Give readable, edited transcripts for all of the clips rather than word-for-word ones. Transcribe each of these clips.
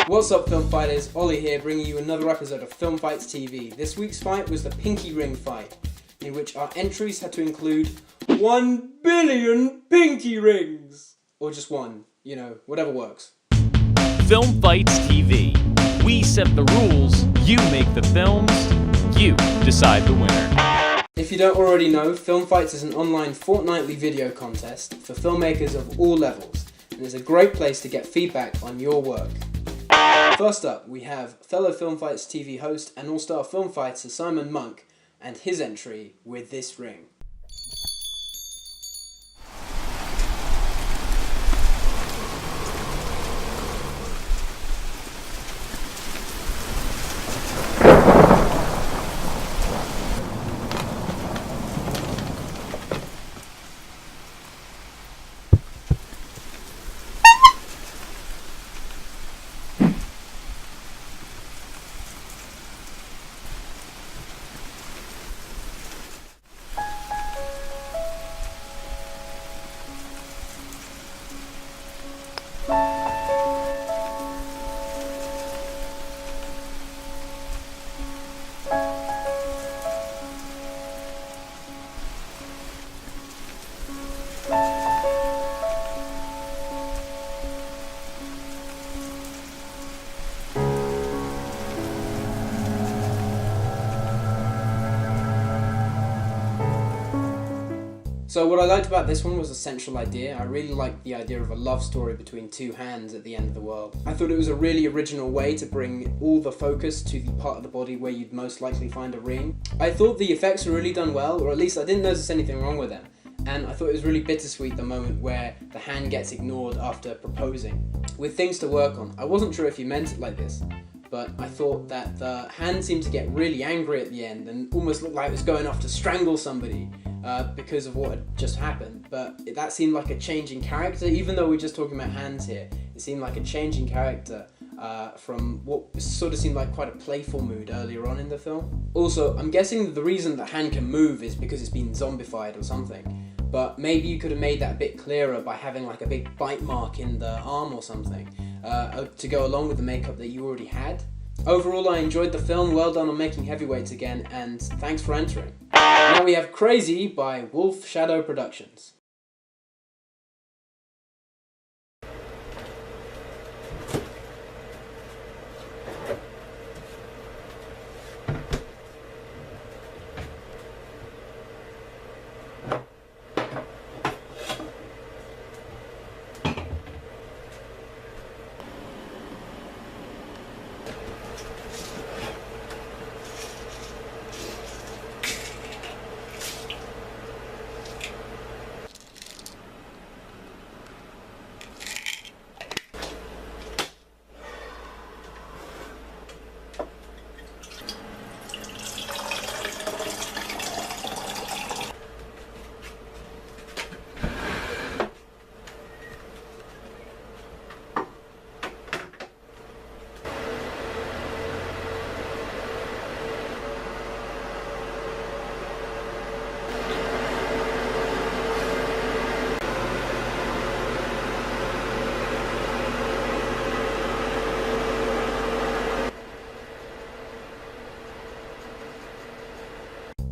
What's up, film fighters? Ollie here, bringing you another episode of Film Fights TV. This week's fight was the pinky ring fight, in which our entries had to include 1 billion pinky rings! Or just one, you know, whatever works. Film Fights TV. We set the rules, you make the films, you decide the winner. If you don't already know, Film Fights is an online fortnightly video contest for filmmakers of all levels, and is a great place to get feedback on your work. First up, we have fellow Film Fights TV host and all-star film fighter Simon Monk, and his entry with this ring. So what I liked about this one was the central idea. I really liked the idea of a love story between two hands at the end of the world. I thought it was a really original way to bring all the focus to the part of the body where you'd most likely find a ring. I thought the effects were really done well, or at least I didn't notice anything wrong with them. And I thought it was really bittersweet the moment where the hand gets ignored after proposing. With things to work on, I wasn't sure if you meant it like this, but I thought that the hand seemed to get really angry at the end and almost looked like it was going off to strangle somebody. Because of what had just happened, but that seemed like a change in character. Even though we're just talking about hands here, it seemed like a change in character from what sort of seemed like quite a playful mood earlier on in the film. Also, I'm guessing the reason the hand can move is because it's been zombified or something, but maybe you could have made that a bit clearer by having like a big bite mark in the arm or something to go along with the makeup that you already had. Overall, I enjoyed the film. Well done on making heavyweights again, and thanks for entering. Now we have Crazy by Wolf Shadow Productions.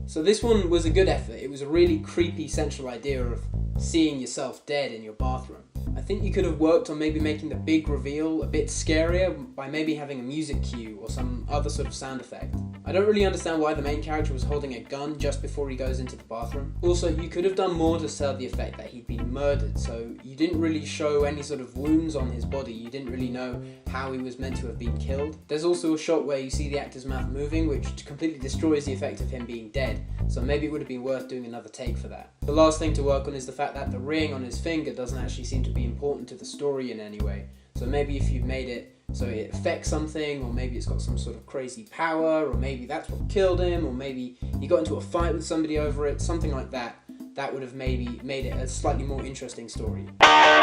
So this one was a good effort. It was a really creepy central idea of seeing yourself dead in your bathroom. I think you could have worked on maybe making the big reveal a bit scarier by maybe having a music cue or some other sort of sound effect. I don't really understand why the main character was holding a gun just before he goes into the bathroom. Also, you could have done more to sell the effect that he'd been murdered, so you didn't really show any sort of wounds on his body. You didn't really know how he was meant to have been killed. There's also a shot where you see the actor's mouth moving, which completely destroys the effect of him being dead, so maybe it would have been worth doing another take for that. The last thing to work on is the fact that the ring on his finger doesn't actually seem to be important to the story in any way. So maybe if you made it so it affects something, or maybe it's got some sort of crazy power, or maybe that's what killed him, or maybe he got into a fight with somebody over it, something like that. That would have maybe made it a slightly more interesting story.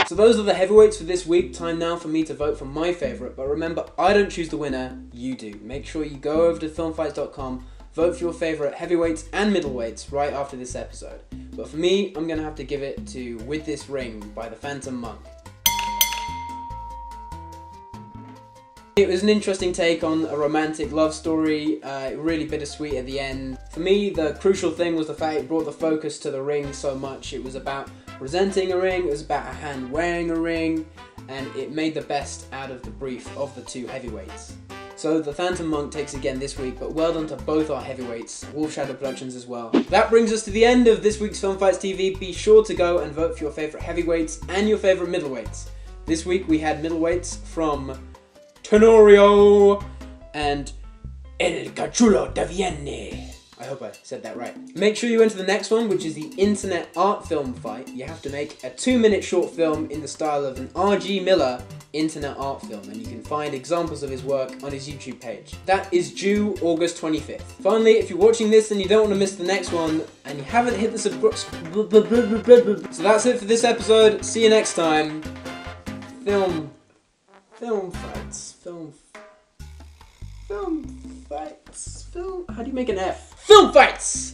So those are the heavyweights for this week. Time now for me to vote for my favourite, but remember, I don't choose the winner, you do. Make sure you go over to filmfights.com, vote for your favourite heavyweights and middleweights right after this episode. But for me, I'm going to have to give it to With This Ring by the Phantom Monk. It was an interesting take on a romantic love story, really bittersweet at the end. For me, the crucial thing was the fact it brought the focus to the ring so much. It was about presenting a ring, it was about a hand wearing a ring, and it made the best out of the brief of the two heavyweights. So the Phantom Monk takes again this week, but well done to both our heavyweights, Wolf Shadow Productions as well. That brings us to the end of this week's Film Fights TV. Be sure to go and vote for your favourite heavyweights and your favourite middleweights. This week we had middleweights from Tenorio and El Cachulo da Vienne. I hope I said that right. Make sure you enter the next one, which is the Internet Art Film Fight. You have to make a 2-minute short film in the style of an R.G. Miller Internet Art Film, and you can find examples of his work on his YouTube page. That is due August 25th. Finally, if you're watching this and you don't want to miss the next one, and you haven't hit the subscribe... So that's it for this episode. See you next time. Film fights. How do you make an F? Film fights!